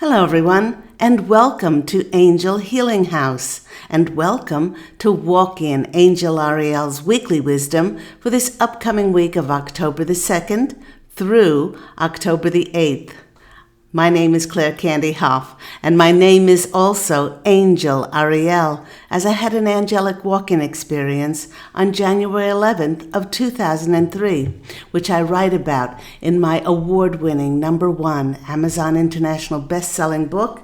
Hello, everyone, and welcome to Angel Healing House, and welcome to Walk In Angel Ariel's Weekly Wisdom for this upcoming week of October the 2nd through October the 8th. My name is Claire Candy Hoff, and my name is also Angel Ariel, as I had an angelic walk-in experience on January 11th of 2003, which I write about in my award-winning #1 Amazon International best-selling book,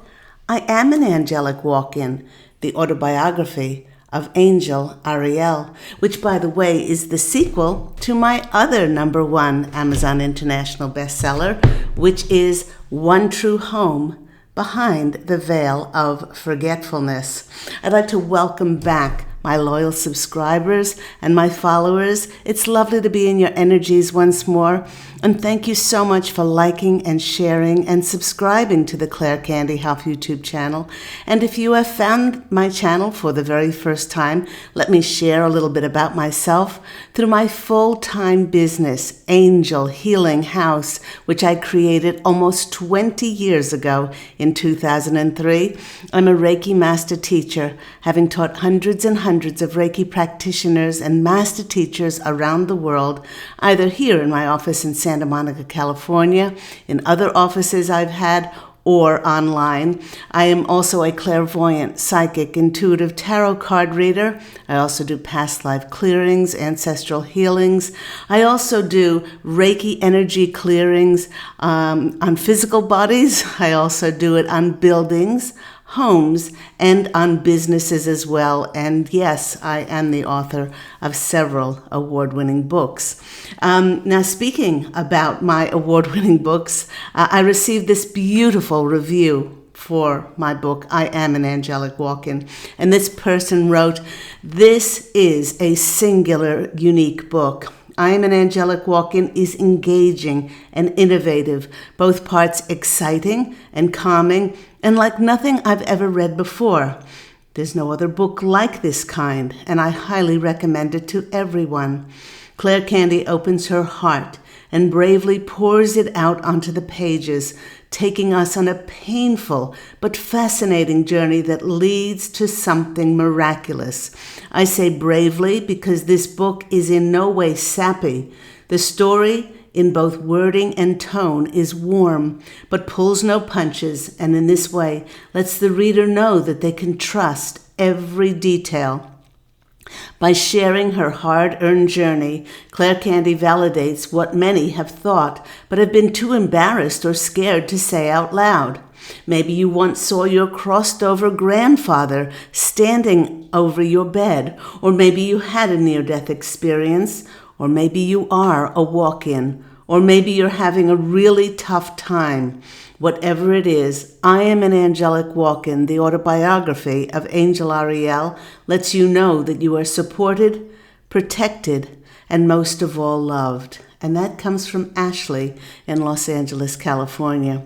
I Am an Angelic Walk-In, the autobiography of Angel Ariel, which, by the way, is the sequel to my other #1 Amazon International bestseller, which is One True Home, Behind the Veil of Forgetfulness. I'd like to welcome back my loyal subscribers and my followers. It's lovely to be in your energies once more. And thank you so much for liking and sharing and subscribing to the Claire Candy Hoff YouTube channel. And if you have found my channel for the very first time, let me share a little bit about myself. Through my full-time business, Angel Healing House, which I created almost 20 years ago in 2003, I'm a Reiki master teacher, having taught hundreds and hundreds of Reiki practitioners and master teachers around the world, either here in my office in Santa Monica, California, in other offices I've had, or online. I am also a clairvoyant, psychic, intuitive tarot card reader. I also do past life clearings, ancestral healings. I also do Reiki energy clearings on physical bodies. I also do it on buildings, homes, and on businesses as well. And yes, I am the author of several award-winning books. Now, speaking about my award-winning books, I received this beautiful review for my book, I Am an Angelic Walk-In. And this person wrote, "This is a singular, unique book. I Am an Angelic Walk-In is engaging and innovative, both parts exciting and calming, and like nothing I've ever read before. There's no other book like this kind, and I highly recommend it to everyone." Claire Candy opens her heart and bravely pours it out onto the pages, taking us on a painful but fascinating journey that leads to something miraculous. I say bravely because this book is in no way sappy. The story, in both wording and tone, is warm, but pulls no punches, and in this way lets the reader know that they can trust every detail. By sharing her hard-earned journey, Claire Candy validates what many have thought, but have been too embarrassed or scared to say out loud. Maybe you once saw your crossed-over grandfather standing over your bed, or maybe you had a near-death experience, or maybe you are a walk-in, or maybe you're having a really tough time. Whatever it is, I Am an Angelic Walk-In, the autobiography of Angel Ariel, lets you know that you are supported, protected, and most of all loved. And that comes from Ashley in Los Angeles, California.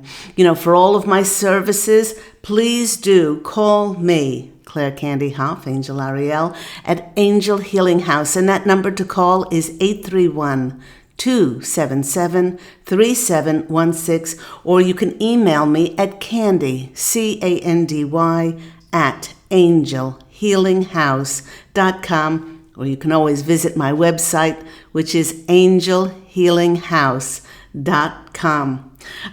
For all of my services, please do call me, Claire Candy Hoff, Angel Ariel, at Angel Healing House. And that number to call is 831-277-3716, or you can email me at Candy, CANDY, at angelhealinghouse.com, or you can always visit my website, which is angelhealinghouse.com.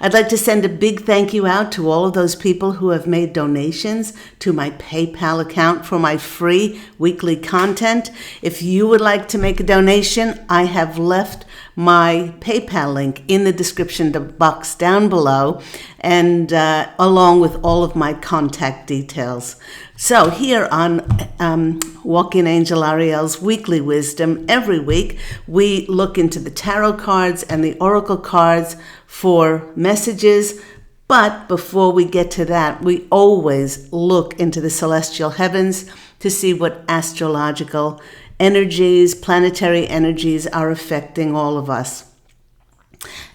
I'd like to send a big thank you out to all of those people who have made donations to my PayPal account for my free weekly content. If you would like to make a donation, I have left my PayPal link in the description box down below, and along with all of my contact details. So here on Walk In Angel Ariel's Weekly Wisdom, every week we look into the tarot cards and the oracle cards for messages. But before we get to that, we always look into the celestial heavens to see what astrological energies, planetary energies are affecting all of us.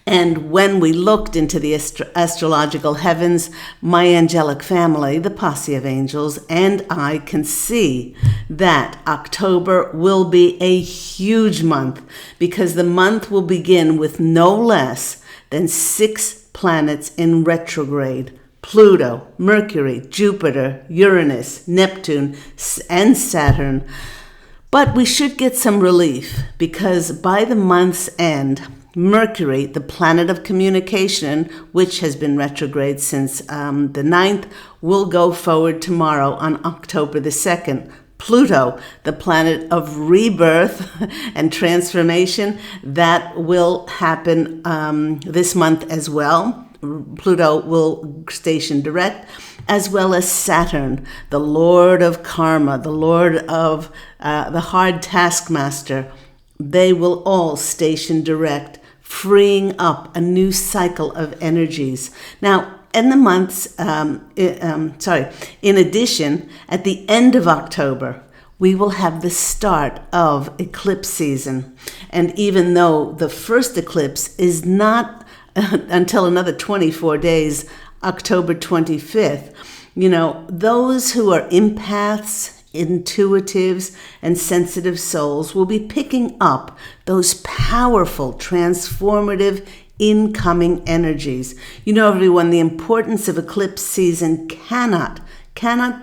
And when we looked into the astrological heavens, my angelic family, the posse of angels, and I can see that October will be a huge month, because the month will begin with no less than 6 planets in retrograde, Pluto, Mercury, Jupiter, Uranus, Neptune, and Saturn. But we should get some relief because by the month's end, Mercury, the planet of communication, which has been retrograde since the 9th, will go forward tomorrow on October the 2nd. Pluto, the planet of rebirth and transformation, that will happen this month as well. Pluto will station direct, as well as Saturn, the Lord of Karma, the Lord of the hard taskmaster. They will all station direct, freeing up a new cycle of energies. Now, in the months, in addition, at the end of October, we will have the start of eclipse season. And even though the first eclipse is not until another 24 days, October 25th, those who are empaths, intuitives, and sensitive souls will be picking up those powerful, transformative, incoming energies. Everyone, the importance of eclipse season cannot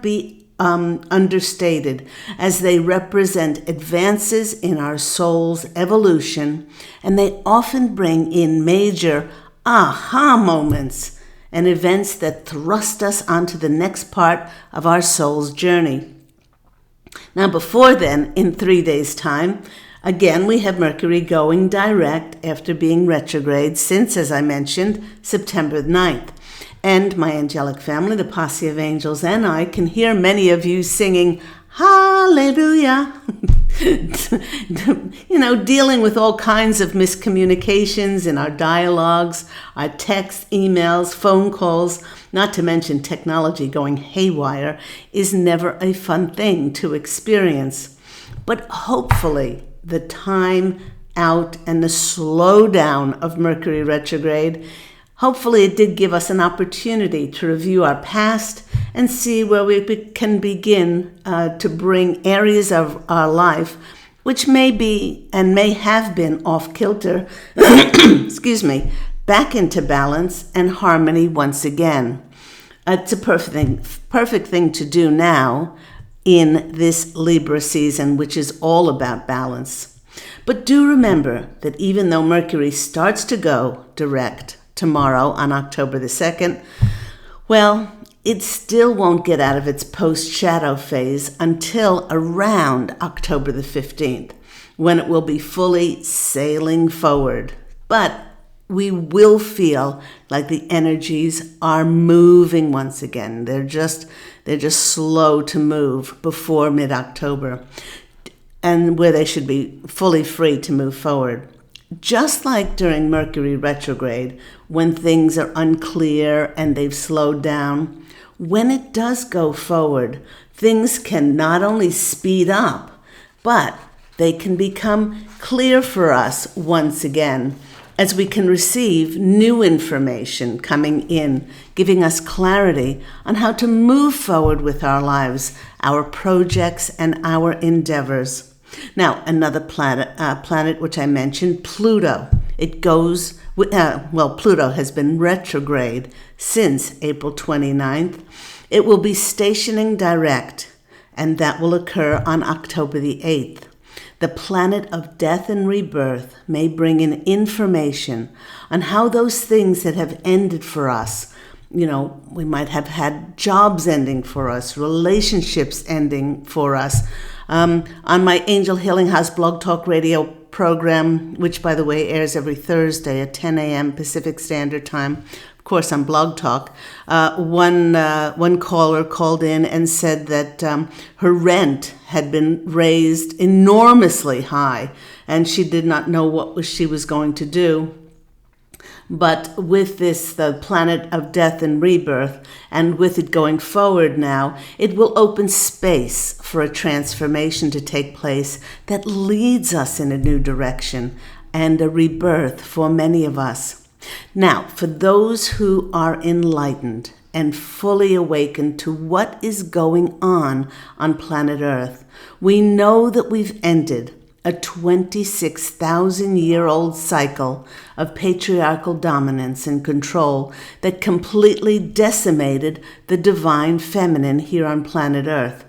be understated, as they represent advances in our soul's evolution, and they often bring in major aha moments and events that thrust us onto the next part of our soul's journey. Now, before then, in 3 days' time, again, we have Mercury going direct after being retrograde since, as I mentioned, September 9th. And my angelic family, the posse of angels, and I can hear many of you singing, Hallelujah. Dealing with all kinds of miscommunications in our dialogues, our texts, emails, phone calls, not to mention technology going haywire, is never a fun thing to experience. But hopefully, the time out and the slowdown of Mercury retrograde, hopefully it did give us an opportunity to review our past and see where we can begin to bring areas of our life which may be and may have been off kilter, back into balance and harmony once again. It's a perfect thing to do now in this Libra season, which is all about balance. But do remember that even though Mercury starts to go direct tomorrow on October the 2nd, well, it still won't get out of its post-shadow phase until around October the 15th, when it will be fully sailing forward. But we will feel like the energies are moving once again. They're just slow to move before mid-October, and where they should be fully free to move forward. Just like during Mercury retrograde, when things are unclear and they've slowed down, when it does go forward, things can not only speed up, but they can become clear for us once again, as we can receive new information coming in, giving us clarity on how to move forward with our lives, our projects, and our endeavors. Now, another planet which I mentioned, Pluto. Pluto has been retrograde since April 29th. It will be stationing direct, and that will occur on October the 8th. The planet of death and rebirth may bring in information on how those things that have ended for us, we might have had jobs ending for us, relationships ending for us. On my Angel Healing House Blog Talk Radio program, which, by the way, airs every Thursday at 10 a.m. Pacific Standard Time, of course, on Blog Talk, one caller called in and said that her rent had been raised enormously high, and she did not know what she was going to do. But with this, the planet of death and rebirth, and with it going forward now, it will open space for a transformation to take place that leads us in a new direction and a rebirth for many of us. Now, for those who are enlightened and fully awakened to what is going on planet Earth, we know that we've ended a 26,000-year-old cycle of patriarchal dominance and control that completely decimated the divine feminine here on planet Earth.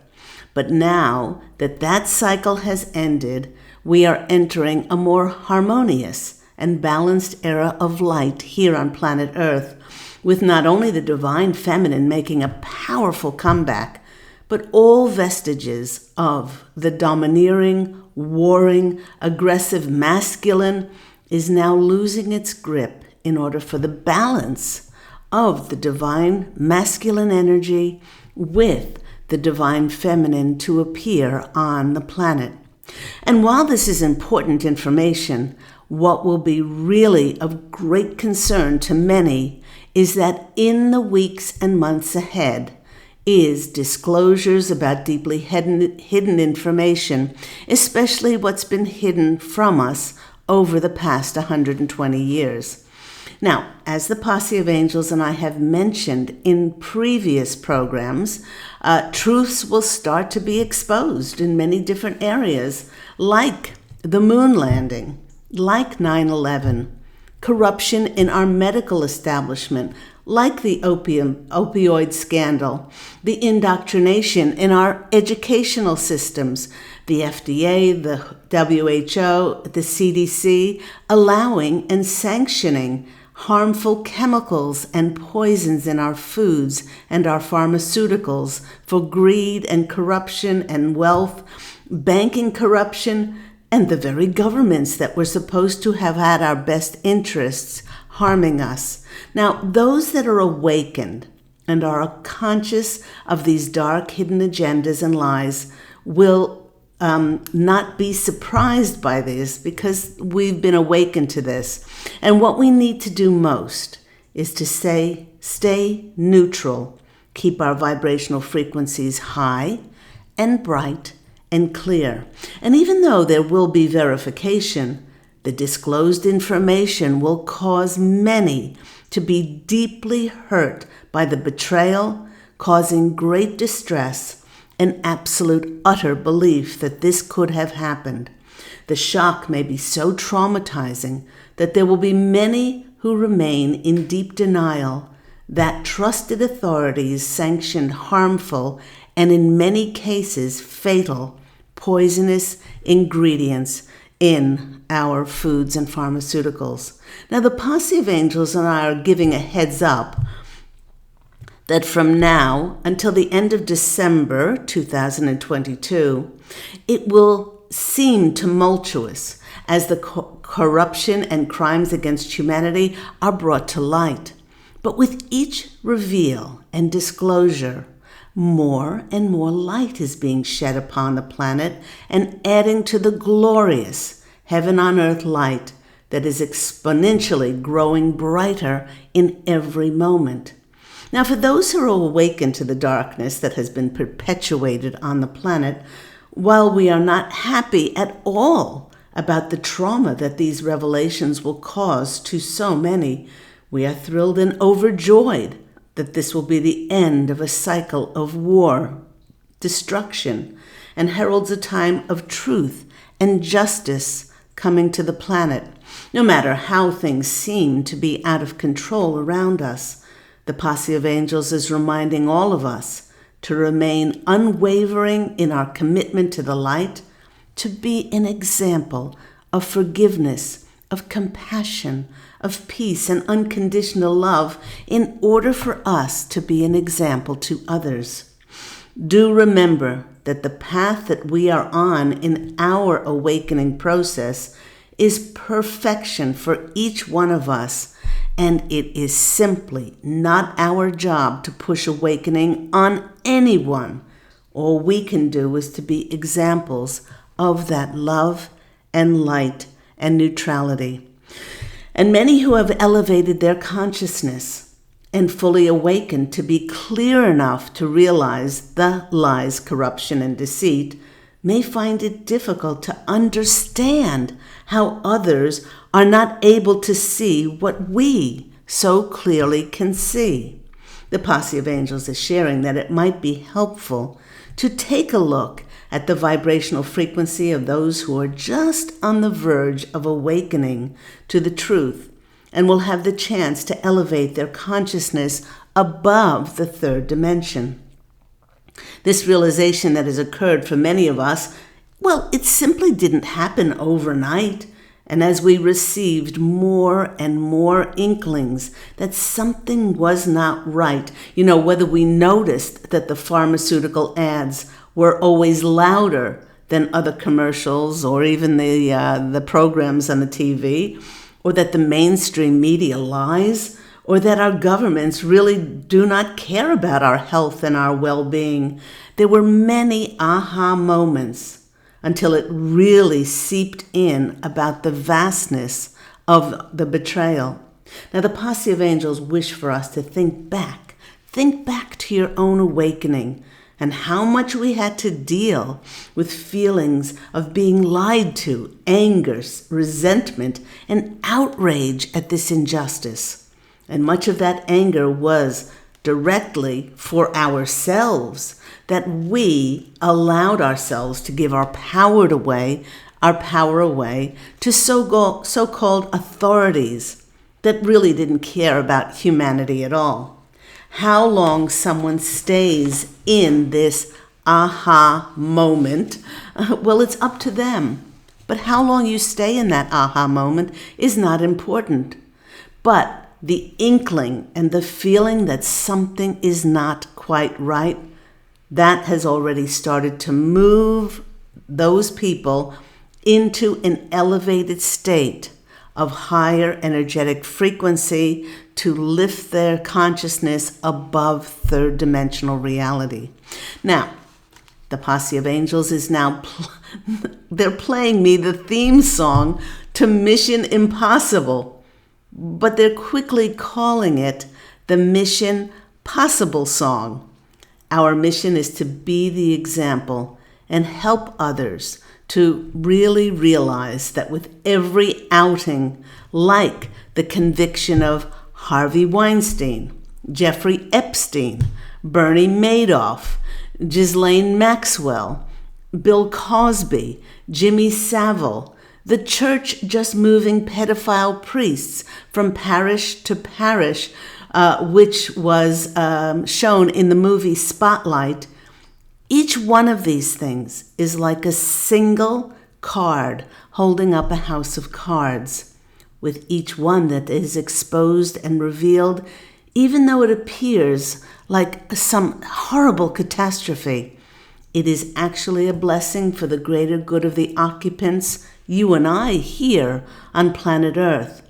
But now that that cycle has ended, we are entering a more harmonious and balanced era of light here on planet Earth, with not only the divine feminine making a powerful comeback, but all vestiges of the domineering, warring, aggressive masculine is now losing its grip in order for the balance of the divine masculine energy with the divine feminine to appear on the planet. And while this is important information, what will be really of great concern to many is that in the weeks and months ahead is disclosures about deeply hidden information, especially what's been hidden from us over the past 120 years. Now, as the Posse of Angels and I have mentioned in previous programs, truths will start to be exposed in many different areas, like the moon landing, like 9/11, corruption in our medical establishment, like the opioid scandal, the indoctrination in our educational systems, the FDA, the WHO, the CDC, allowing and sanctioning harmful chemicals and poisons in our foods and our pharmaceuticals for greed and corruption and wealth, banking corruption, and the very governments that were supposed to have had our best interests harming us. Now, those that are awakened and are conscious of these dark hidden agendas and lies will not be surprised by this, because we've been awakened to this. And what we need to do most is to stay neutral, keep our vibrational frequencies high and bright and clear. And even though there will be verification, the disclosed information will cause many to be deeply hurt by the betrayal, causing great distress and absolute utter belief that this could have happened. The shock may be so traumatizing that there will be many who remain in deep denial that trusted authorities sanctioned harmful and in many cases fatal poisonous ingredients in our foods and pharmaceuticals. Now, the Posse of Angels and I are giving a heads up that from now until the end of December 2022, it will seem tumultuous as the corruption and crimes against humanity are brought to light. But with each reveal and disclosure, more and more light is being shed upon the planet and adding to the glorious heaven on earth light that is exponentially growing brighter in every moment. Now, for those who are awakened to the darkness that has been perpetuated on the planet, while we are not happy at all about the trauma that these revelations will cause to so many, we are thrilled and overjoyed that this will be the end of a cycle of war, destruction, and heralds a time of truth and justice coming to the planet. No matter how things seem to be out of control around us, the Posse of Angels is reminding all of us to remain unwavering in our commitment to the light, to be an example of forgiveness, of compassion, of peace and unconditional love in order for us to be an example to others. Do remember that the path that we are on in our awakening process is perfection for each one of us, and it is simply not our job to push awakening on anyone. All we can do is to be examples of that love and light and neutrality. And many who have elevated their consciousness and fully awakened to be clear enough to realize the lies, corruption, and deceit may find it difficult to understand how others are not able to see what we so clearly can see. The Posse of Angels is sharing that it might be helpful to take a look at the vibrational frequency of those who are just on the verge of awakening to the truth and will have the chance to elevate their consciousness above the third dimension. This realization that has occurred for many of us, well, it simply didn't happen overnight. And as we received more and more inklings that something was not right, whether we noticed that the pharmaceutical ads were always louder than other commercials or even the programs on the TV, or that the mainstream media lies, or that our governments really do not care about our health and our well-being, there were many aha moments until it really seeped in about the vastness of the betrayal. Now, the posse of angels wish for us to think back to your own awakening and how much we had to deal with feelings of being lied to, anger, resentment, and outrage at this injustice. And much of that anger was directly for ourselves, that we allowed ourselves to give our power away to so-called authorities that really didn't care about humanity at all. How long someone stays in this aha moment, well, it's up to them. But how long you stay in that aha moment is not important. But the inkling and the feeling that something is not quite right, that has already started to move those people into an elevated state of higher energetic frequency to lift their consciousness above third dimensional reality. Now, the posse of angels is now, they're playing me the theme song to Mission Impossible, but they're quickly calling it the Mission Possible song. Our mission is to be the example and help others to really realize that with every outing, like the conviction of Harvey Weinstein, Jeffrey Epstein, Bernie Madoff, Ghislaine Maxwell, Bill Cosby, Jimmy Savile, the church just moving pedophile priests from parish to parish, which was shown in the movie Spotlight. Each one of these things is like a single card holding up a house of cards. With each one that is exposed and revealed, even though it appears like some horrible catastrophe, it is actually a blessing for the greater good of the occupants, you and I here on planet Earth.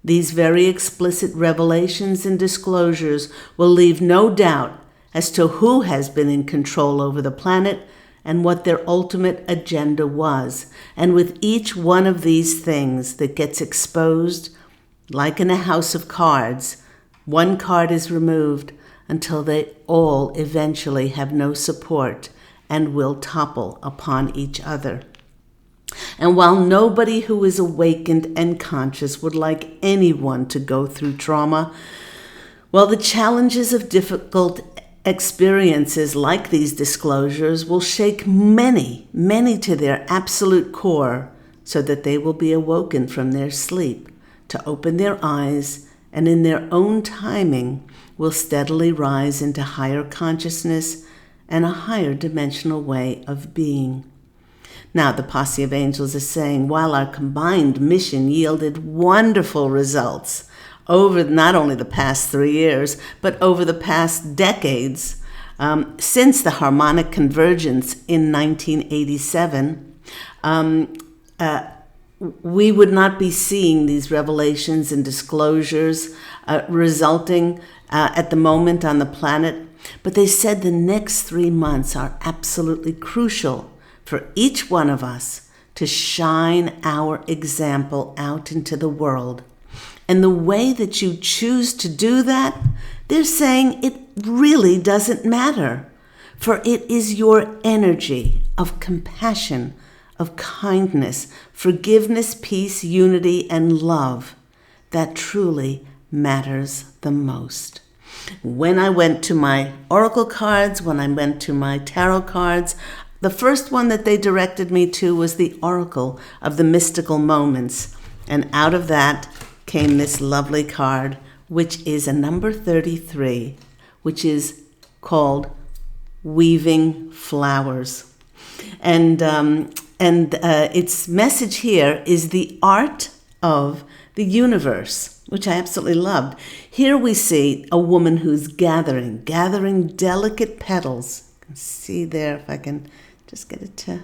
These very explicit revelations and disclosures will leave no doubt as to who has been in control over the planet and what their ultimate agenda was. And with each one of these things that gets exposed, like in a house of cards, one card is removed until they all eventually have no support and will topple upon each other. And while nobody who is awakened and conscious would like anyone to go through trauma, well, the challenges of difficult experiences like these disclosures will shake many, many to their absolute core so that they will be awoken from their sleep to open their eyes and in their own timing will steadily rise into higher consciousness and a higher dimensional way of being. Now, the posse of angels is saying, while our combined mission yielded wonderful results over not only the past 3 years, but over the past decades, since the harmonic convergence in 1987, we would not be seeing these revelations and disclosures resulting at the moment on the planet. But they said the next 3 months are absolutely crucial for each one of us to shine our example out into the world. And the way that you choose to do that, they're saying it really doesn't matter, for it is your energy of compassion, of kindness, forgiveness, peace, unity, and love that truly matters the most. When I went to my oracle cards, when I went to my tarot cards, The first one that they directed me to was the Oracle of the Mystical Moments. And out of that came this lovely card, which is a number 33, which is called Weaving Flowers. And its message here is the art of the universe, which I absolutely loved. Here we see a woman who's gathering delicate petals. You can see there, if I can just get it to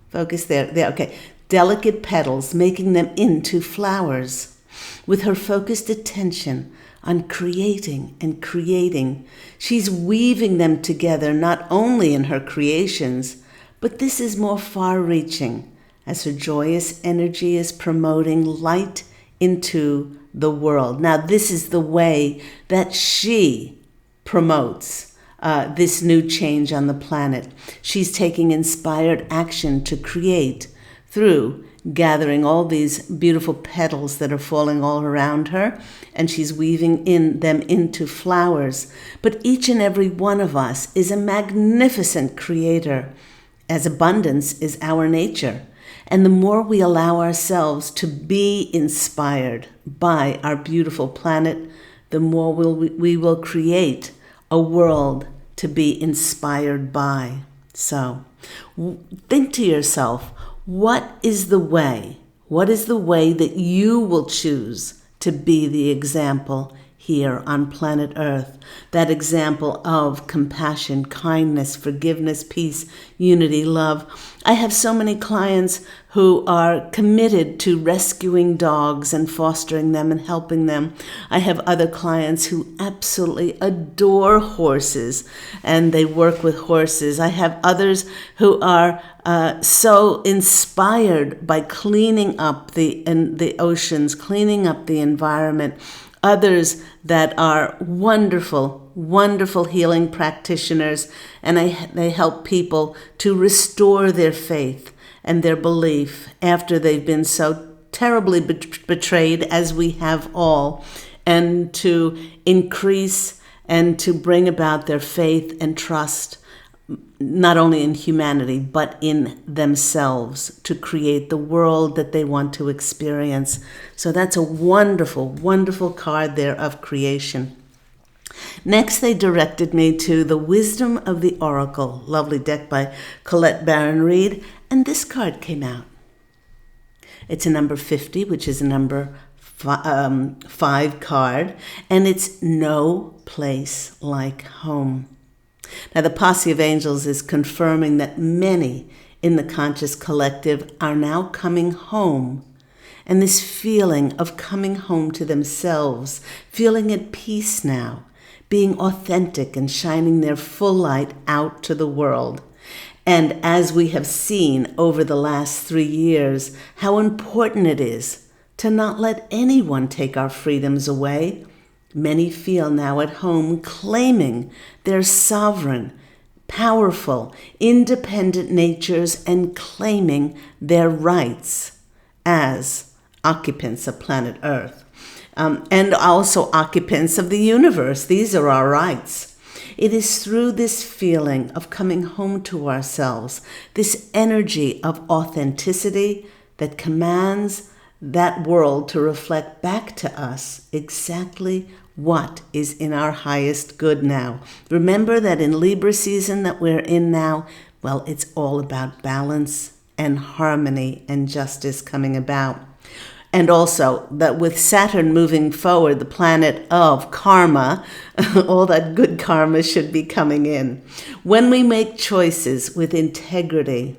focus there. Okay. Delicate petals, making them into flowers. With her focused attention on creating and creating, she's weaving them together not only in her creations, but this is more far-reaching as her joyous energy is promoting light into the world. Now, this is the way that she promotes this new change on the planet. She's taking inspired action to create through gathering all these beautiful petals that are falling all around her, and she's weaving them into flowers. But each and every one of us is a magnificent creator, as abundance is our nature. And the more we allow ourselves to be inspired by our beautiful planet, the more we will create a world to be inspired by. So think to yourself, what is the way? What is the way that you will choose to be the example here on planet Earth? That example of compassion, kindness, forgiveness, peace, unity, love. I have so many clients who are committed to rescuing dogs and fostering them and helping them. I have other clients who absolutely adore horses and they work with horses. I have others who are so inspired by cleaning up the oceans, cleaning up the environment. Others that are wonderful, wonderful healing practitioners, and they help people to restore their faith and their belief after they've been so terribly betrayed, as we have all, and to increase and to bring about their faith and trust, not only in humanity, but in themselves, to create the world that they want to experience. So that's a wonderful, wonderful card there of creation. Next, they directed me to the Wisdom of the Oracle, lovely deck by Colette Baron Reed, and this card came out. It's a number 50, which is a number 5 card, and it's No Place Like Home. Now, the posse of angels is confirming that many in the conscious collective are now coming home. And this feeling of coming home to themselves, feeling at peace now, being authentic and shining their full light out to the world. And as we have seen over the last 3 years, how important it is to not let anyone take our freedoms away. Many feel now at home claiming their sovereign, powerful, independent natures and claiming their rights as occupants of planet Earth, and also occupants of the universe. These are our rights. It is through this feeling of coming home to ourselves, this energy of authenticity that commands that world to reflect back to us exactly what is in our highest good now. Remember that in Libra season that we're in now, well, it's all about balance and harmony and justice coming about. And also that with Saturn moving forward, the planet of karma, all that good karma should be coming in. When we make choices with integrity,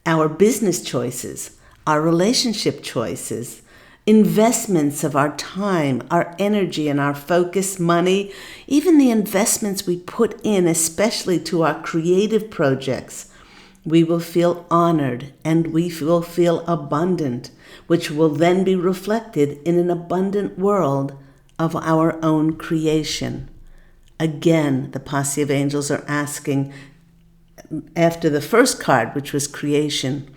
our business choices, our relationship choices, investments of our time, our energy, and our focus, money, even the investments we put in, especially to our creative projects, we will feel honored and we will feel abundant, which will then be reflected in an abundant world of our own creation. Again, the posse of angels are asking, after the first card, which was creation,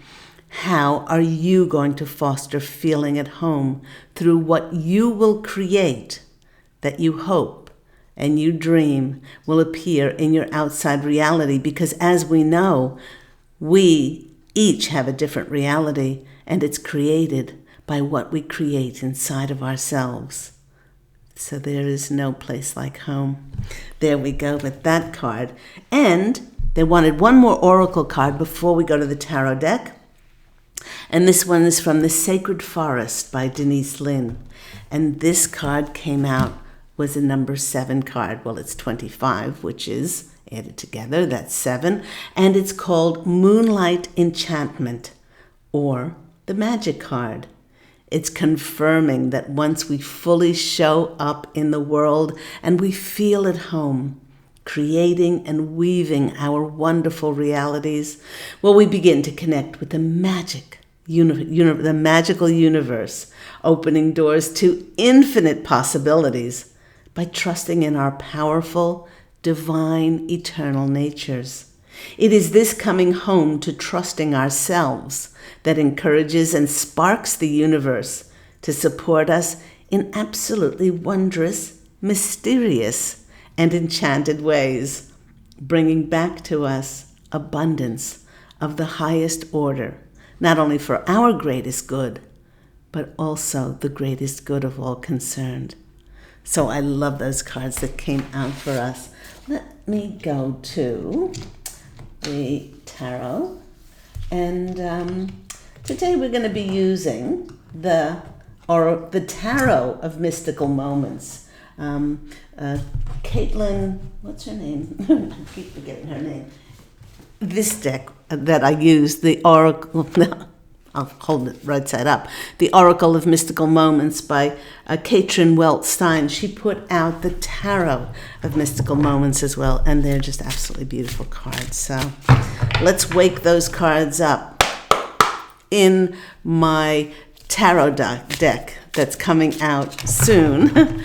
how are you going to foster feeling at home through what you will create that you hope and you dream will appear in your outside reality? Because as we know, We each have a different reality, and it's created by what we create inside of ourselves. So there is no place like home. There we go with that card. And they wanted one more oracle card before we go to the tarot deck. And this one is from The Sacred Forest by Denise Lynn. And this card came out, was a number 7 card. Well, it's 25, which is added together, that's 7. And it's called Moonlight Enchantment, or the Magic card. It's confirming that once we fully show up in the world and we feel at home, creating and weaving our wonderful realities, well, we begin to connect with the the magical universe, opening doors to infinite possibilities by trusting in our powerful, divine, eternal natures. It is this coming home to trusting ourselves that encourages and sparks the universe to support us in absolutely wondrous, mysterious, and enchanted ways, bringing back to us abundance of the highest order, not only for our greatest good, but also the greatest good of all concerned. So I love those cards that came out for us. Let me go to the tarot. And today we're going to be using the Tarot of Mystical Moments. Caitlin, what's her name? I keep forgetting her name. This deck that I used, the Oracle, I'll hold it right side up, the Oracle of Mystical Moments by Katrin Welch-Stein. She put out the Tarot of Mystical Moments as well, and they're just absolutely beautiful cards. So let's wake those cards up. In my tarot deck that's coming out soon,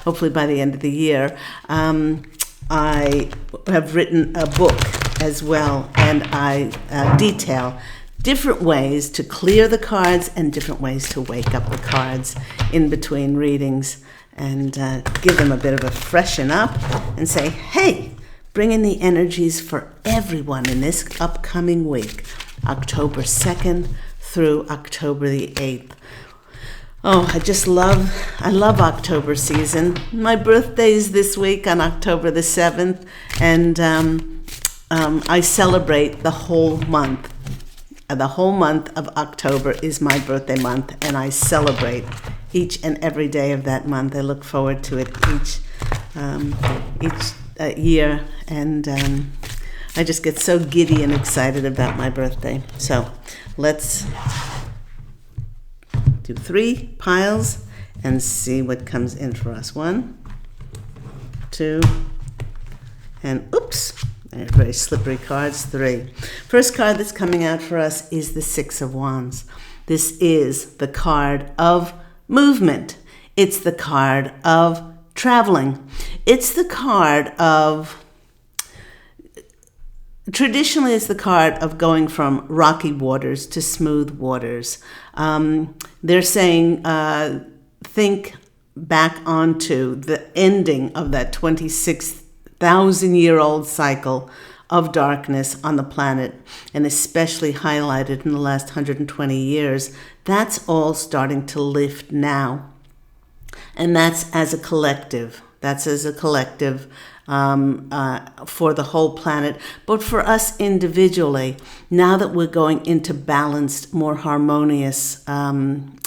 hopefully by the end of the year, I have written a book as well, and I detail different ways to clear the cards and different ways to wake up the cards in between readings, and give them a bit of a freshen up and say, hey, bring in the energies for everyone in this upcoming week, October 2nd through October the 8th. Oh, I love October season. My birthday's this week on October the 7th, and I celebrate the whole month. The whole month of October is my birthday month, and I celebrate each and every day of that month. I look forward to it each year, and I just get so giddy and excited about my birthday. So let's do 3 piles and see what comes in for us. 1, 2, and oops. They're very slippery cards. 3. First card that's coming out for us is the 6 of Wands. This is the card of movement. It's the card of traveling. It's the card of, traditionally it's the card of going from rocky waters to smooth waters. They're saying think back onto the ending of that 26,000-year-old cycle of darkness on the planet, and especially highlighted in the last 120 years. That's all starting to lift now. And that's as a collective. For the whole planet. But for us individually, now that we're going into balanced, more harmonious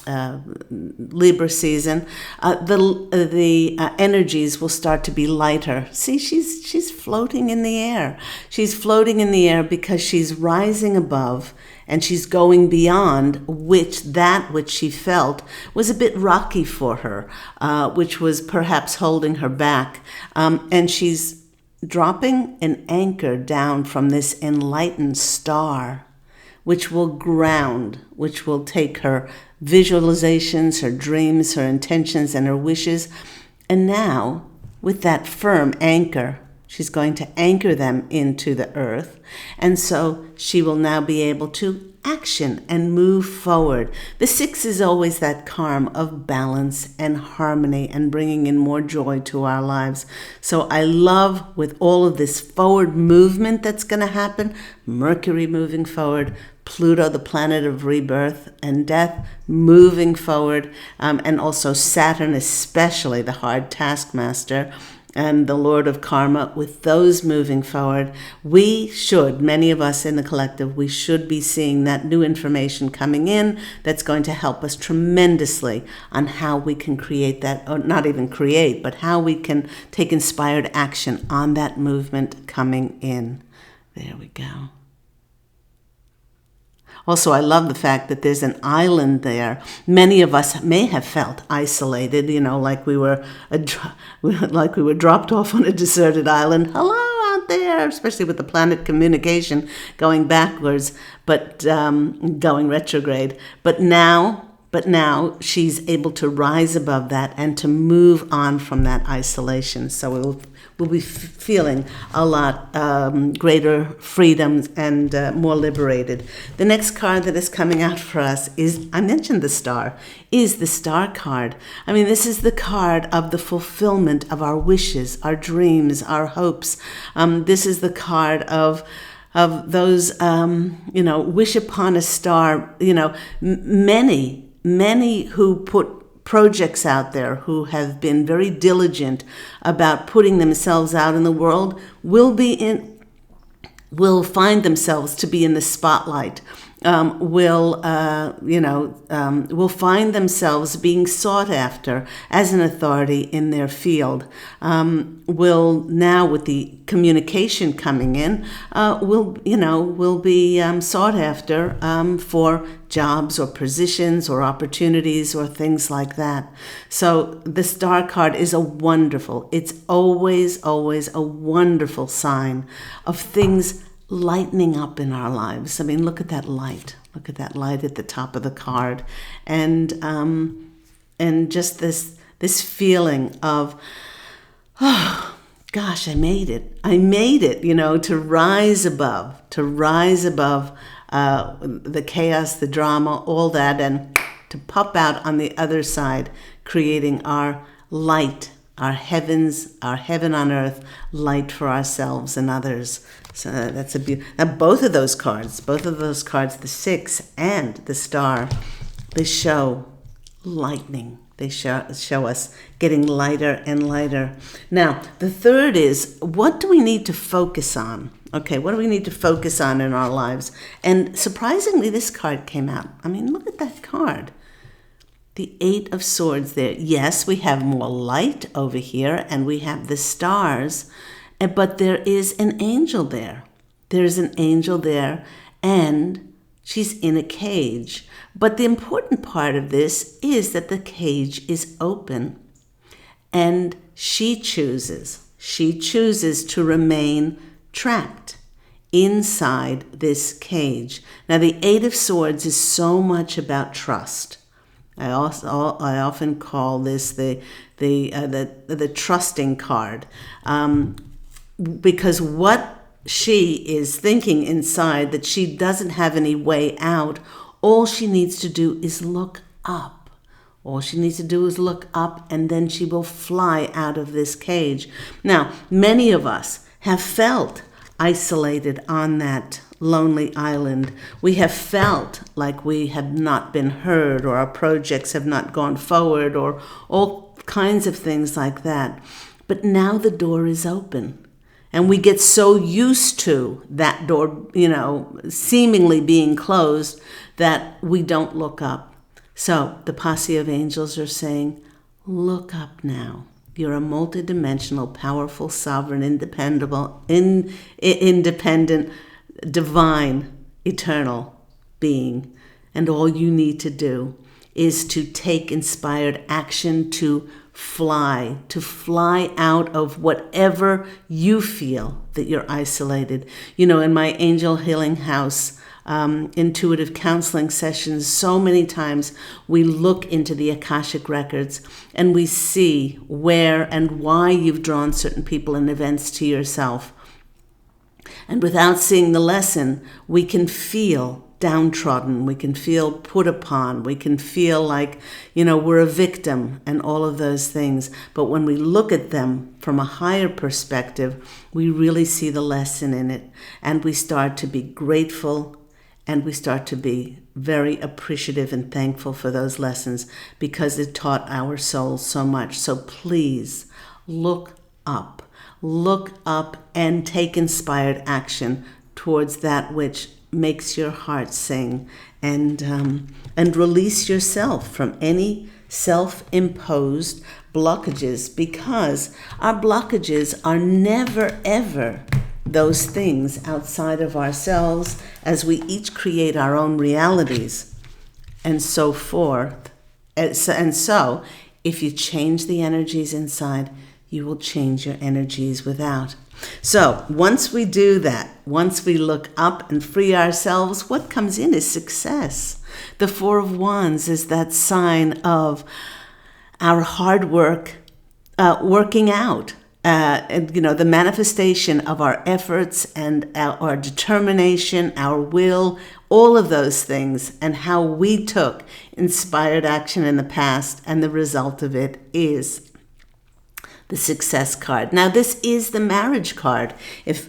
Libra season, the energies will start to be lighter. See, she's floating in the air. She's floating in the air because she's rising above, and she's going beyond which she felt was a bit rocky for her, which was perhaps holding her back. And she's dropping an anchor down from this enlightened star, which will ground, which will take her visualizations, her dreams, her intentions, and her wishes. And now, with that firm anchor, She's going to anchor them into the earth. And so she will now be able to action and move forward. The 6 is always that charm of balance and harmony and bringing in more joy to our lives. So I love with all of this forward movement that's going to happen, Mercury moving forward, Pluto, the planet of rebirth and death, moving forward, and also Saturn, especially the hard taskmaster, and the Lord of Karma, with those moving forward, we should, many of us in the collective, we should be seeing that new information coming in that's going to help us tremendously on how we can create that, or not even create, but how we can take inspired action on that movement coming in. There we go. Also, I love the fact that there's an island there. Many of us may have felt isolated, like we were dropped off on a deserted island. Hello out there, especially with the planet communication going backwards, but going retrograde. But now she's able to rise above that and to move on from that isolation. So we'll be feeling a lot greater freedom and more liberated. The next card that is coming out for us is, I mentioned the star, is the star card. I mean, this is the card of the fulfillment of our wishes, our dreams, our hopes. This is the card of those, wish upon a star, many who put projects out there, who have been very diligent about putting themselves out in the world, will find themselves to be in the spotlight. Will find themselves being sought after as an authority in their field. Will now, with the communication coming in, will be sought after for jobs or positions or opportunities or things like that. So the star card is it's always a wonderful sign of things lightening up in our lives. I mean, look at that light. Look at that light at the top of the card, and just this feeling of, oh gosh, I made it. To rise above the chaos, the drama, all that, and to pop out on the other side, creating our light, our heaven on earth, light for ourselves and others. So that's both of those cards, the 6 and the star, they show lightning. They show us getting lighter and lighter. Now, the third is, what do we need to focus on? Okay, what do we need to focus on in our lives? And surprisingly, this card came out. I mean, look at that card. The 8 of Swords there. Yes, we have more light over here, and we have the stars, but there is an angel there. There's an angel there, and she's in a cage. But the important part of this is that the cage is open, and she chooses to remain trapped inside this cage. Now, the 8 of Swords is so much about trust. I often call this the trusting card, because what she is thinking inside, that she doesn't have any way out. All she needs to do is look up. And then she will fly out of this cage. Now, many of us have felt isolated on that lonely island. We have felt like we have not been heard, or our projects have not gone forward, or all kinds of things like that. But now the door is open. And we get so used to that door, seemingly being closed, that we don't look up. So the posse of angels are saying, look up now. You're a multidimensional, powerful, sovereign, independent, divine, eternal being. And all you need to do is to take inspired action to fly out of whatever you feel that you're isolated. In my angel healing house intuitive counseling sessions, so many times we look into the Akashic records and we see where and why you've drawn certain people and events to yourself. And without seeing the lesson, we can feel downtrodden, we can feel put upon, we can feel like, we're a victim and all of those things. But when we look at them from a higher perspective, we really see the lesson in it. And we start to be grateful and we start to be very appreciative and thankful for those lessons because it taught our souls so much. So please look up. Look up and take inspired action towards that which makes your heart sing, and release yourself from any self-imposed blockages, because our blockages are never ever those things outside of ourselves, as we each create our own realities and so forth. And so if you change the energies inside, you will change your energies without. So once we do that, once we look up and free ourselves, what comes in is success. The Four of Wands is that sign of our hard work working out. The manifestation of our efforts and our determination, our will, all of those things, and how we took inspired action in the past, and the result of it is the success card. Now, this is the marriage card. If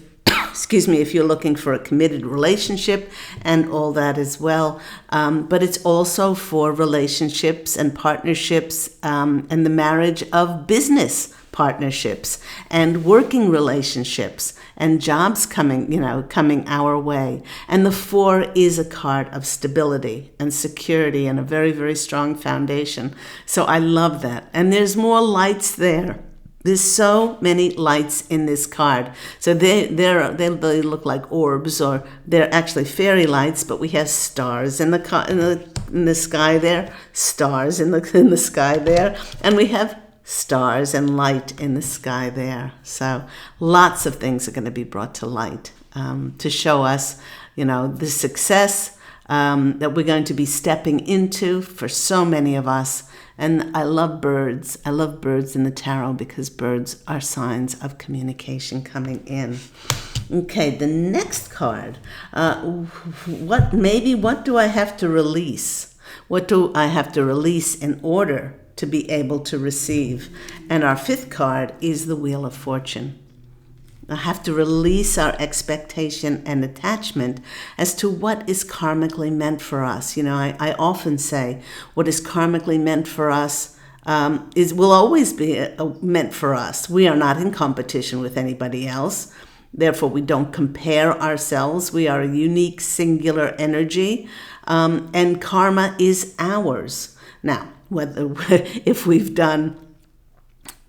you're looking for a committed relationship and all that as well. But it's also for relationships and partnerships and the marriage of business partnerships and working relationships and jobs coming our way. And the Four is a card of stability and security and a very, very strong foundation. So I love that. And there's more lights there. There's so many lights in this card. So they look like orbs, or they're actually fairy lights, but we have stars in the sky there, stars in the sky there, and we have stars and light in the sky there. So lots of things are going to be brought to light to show us, the success that we're going to be stepping into for so many of us. And I love birds. I love birds in the tarot because birds are signs of communication coming in. Okay, the next card. What do I have to release? What do I have to release in order to be able to receive? And our fifth card is the Wheel of Fortune. I have to release our expectation and attachment as to what is karmically meant for us. I often say what is karmically meant for us will always be meant for us. We are not in competition with anybody else. Therefore, we don't compare ourselves. We are a unique, singular energy, and karma is ours. Now, if we've done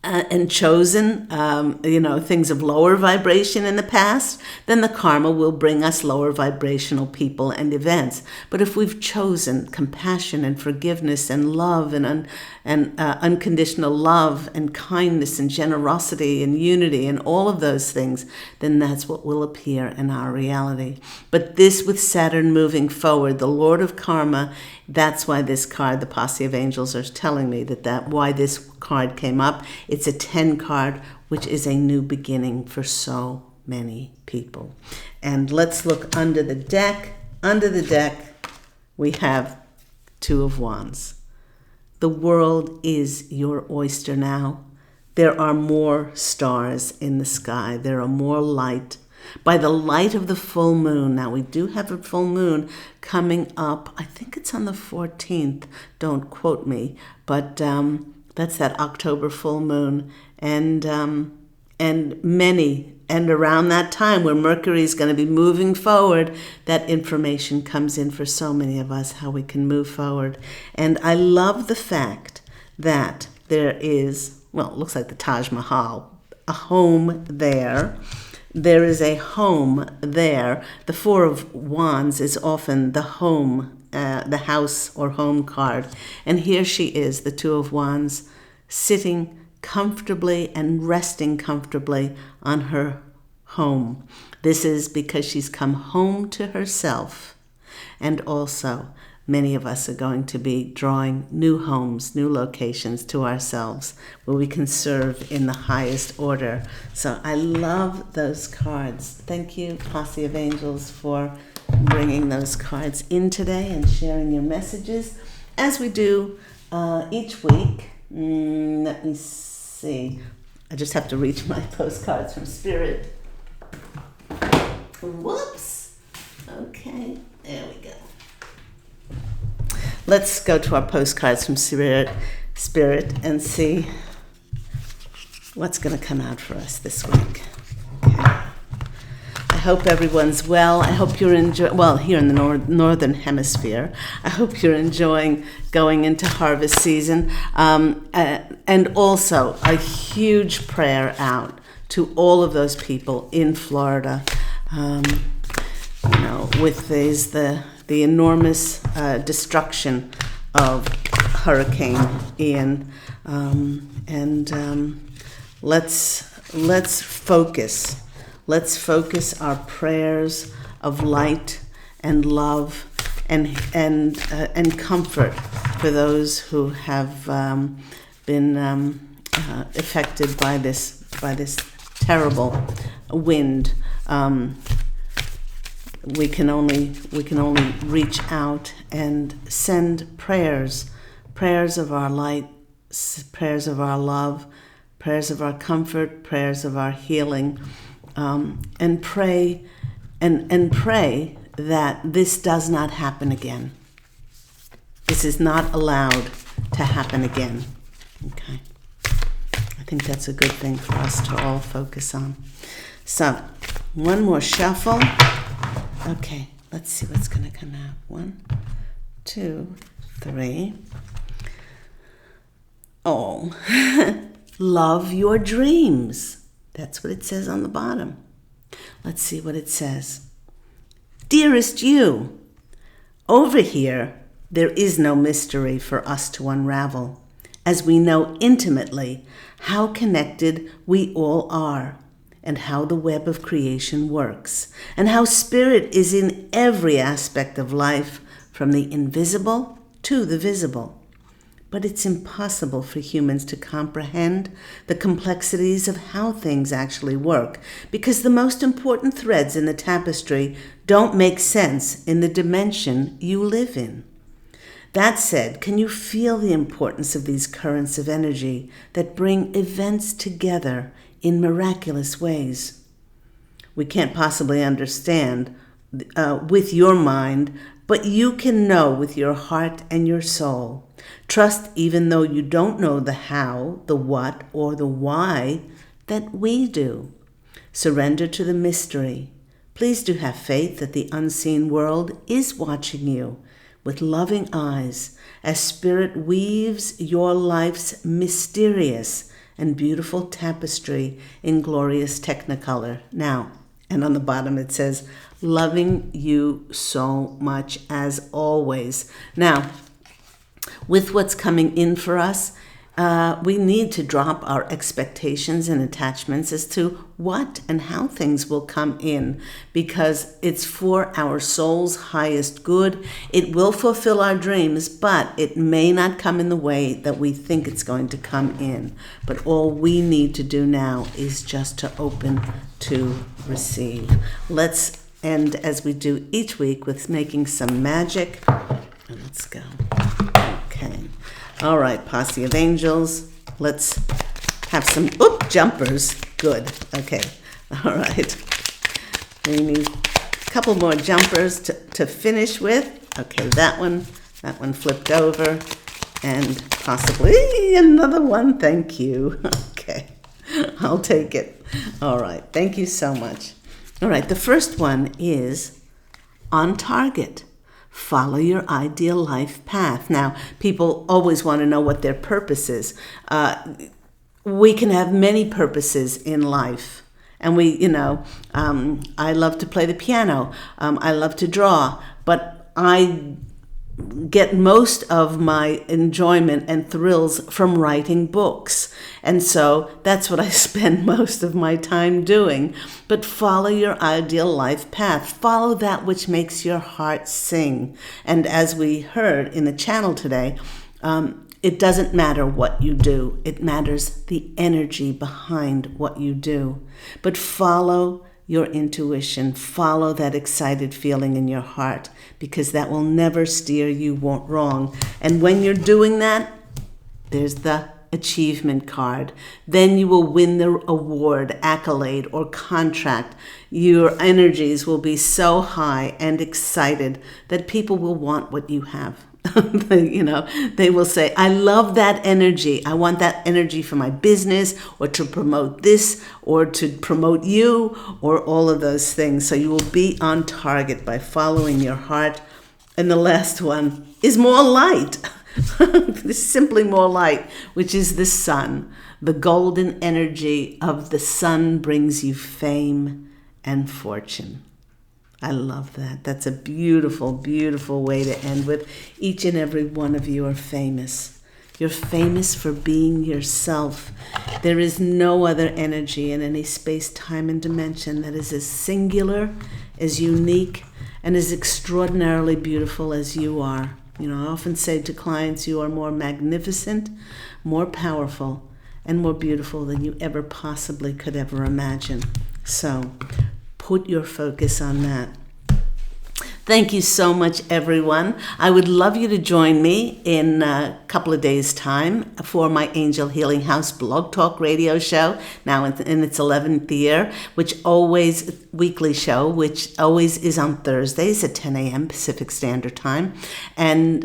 and chosen, things of lower vibration in the past, then the karma will bring us lower vibrational people and events. But if we've chosen compassion and forgiveness and love and unconditional love and kindness and generosity and unity and all of those things, then that's what will appear in our reality. But this, with Saturn moving forward, the Lord of Karma, that's why this card, the Posse of Angels, are telling me that why this card came up. It's a 10 card, which is a new beginning for so many people. And let's look under the deck. Under the deck, we have Two of Wands. The world is your oyster now. There are more stars in the sky. There are more light. By the light of the full moon, now we do have a full moon coming up. I think it's on the 14th. Don't quote me, but that's that October full moon. And around that time where Mercury is going to be moving forward, that information comes in for so many of us, how we can move forward. And I love the fact that there is, well, it looks like the Taj Mahal, a home there. There is a home there. The Four of Wands is often the home, the house or home card. And here she is, the Two of Wands, sitting comfortably and resting comfortably on her home. This is because she's come home to herself. And also, many of us are going to be drawing new homes, new locations to ourselves where we can serve in the highest order. So I love those cards. Thank you, Posse of Angels, for bringing those cards in today and sharing your messages as we do each week. Let me see. I just have to reach my postcards from Spirit. Whoops. Okay, there we go. Let's go to our postcards from Spirit and see what's going to come out for us this week. Okay. I hope everyone's well. I hope you're enjoying, well, here in the northern hemisphere, I hope you're enjoying going into harvest season. And also a huge prayer out to all of those people in Florida, with the enormous destruction of Hurricane Ian. Let's focus. Let's focus our prayers of light and love and comfort for those who have been affected by this terrible wind. We can only reach out and send prayers of our light, prayers of our love, prayers of our comfort, prayers of our healing. And pray that this does not happen again. This is not allowed to happen again. Okay. I think that's a good thing for us to all focus on. So, one more shuffle. Okay, let's see what's going to come out. 1, 2, 3. Oh, love your dreams. That's what it says on the bottom. Let's see what it says. Dearest you, over here, there is no mystery for us to unravel, as we know intimately how connected we all are, and how the web of creation works, and how spirit is in every aspect of life, from the invisible to the visible. But it's impossible for humans to comprehend the complexities of how things actually work, because the most important threads in the tapestry don't make sense in the dimension you live in. That said, can you feel the importance of these currents of energy that bring events together in miraculous ways? We can't possibly understand with your mind, but you can know with your heart and your soul. Trust even though you don't know the how, the what, or the why that we do. Surrender to the mystery. Please do have faith that the unseen world is watching you with loving eyes as spirit weaves your life's mysterious and beautiful tapestry in glorious technicolor. Now, and on the bottom it says, loving you so much as always. Now, with what's coming in for us, we need to drop our expectations and attachments as to what and how things will come in, because it's for our soul's highest good. It will fulfill our dreams, but it may not come in the way that we think it's going to come in. But all we need to do now is just to open to receive. Let's end, as we do each week, with making some magic. And let's go. Okay. All right, Posse of Angels. Let's have some jumpers. Good. Okay. All right. We need a couple more jumpers to finish with. Okay, that one flipped over, and possibly another one. Thank you. Okay. I'll take it. All right. Thank you so much. All right. The first one is on target. Follow your ideal life path. Now, people always want to know what their purpose is. We can have many purposes in life. And I love to play the piano. I love to draw. But I get most of my enjoyment and thrills from writing books. And so that's what I spend most of my time doing. But follow your ideal life path. Follow that which makes your heart sing. And as we heard in the channel today, it doesn't matter what you do. It matters the energy behind what you do. But follow your intuition. Follow that excited feeling in your heart, because that will never steer you wrong. And when you're doing that, there's the achievement card. Then you will win the award, accolade, or contract. Your energies will be so high and excited that people will want what you have. They will say, I love that energy. I want that energy for my business, or to promote this, or to promote you, or all of those things. So you will be on target by following your heart. And the last one is more light. Simply more light, which is the sun. The golden energy of the sun brings you fame and fortune. I love that. That's a beautiful, beautiful way to end with. Each and every one of you are famous. You're famous for being yourself. There is no other energy in any space, time, and dimension that is as singular, as unique, and as extraordinarily beautiful as you are. I often say to clients, you are more magnificent, more powerful, and more beautiful than you ever possibly could ever imagine. So put your focus on that. Thank you so much, everyone. I would love you to join me in a couple of days' time for my Angel Healing House blog talk radio show, now in its 11th year, weekly show, which always is on Thursdays at 10 a.m. Pacific Standard Time. And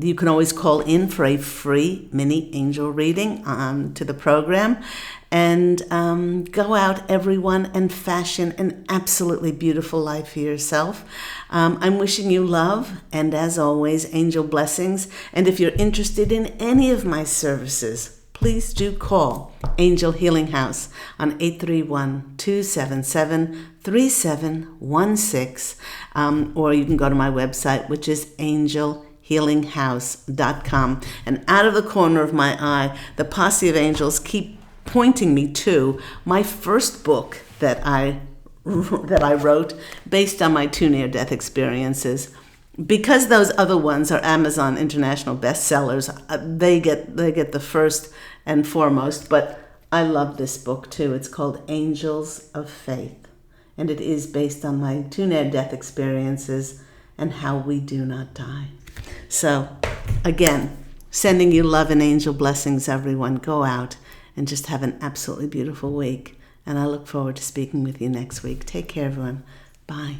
you can always call in for a free mini angel reading to the program. And go out, everyone, and fashion an absolutely beautiful life for yourself. I'm wishing you love, and as always, angel blessings. And if you're interested in any of my services, please do call Angel Healing House on 831-277-3716. Or you can go to my website, which is angelhealinghouse.com. And out of the corner of my eye, the posse of angels keep pointing me to my first book that I wrote based on my 2 near-death experiences. Because those other ones are Amazon international bestsellers, they get the first and foremost. But I love this book too. It's called Angels of Faith, and it is based on my 2 near-death experiences and how we do not die. So, again, sending you love and angel blessings, everyone. Go out and just have an absolutely beautiful week. And I look forward to speaking with you next week. Take care, everyone. Bye.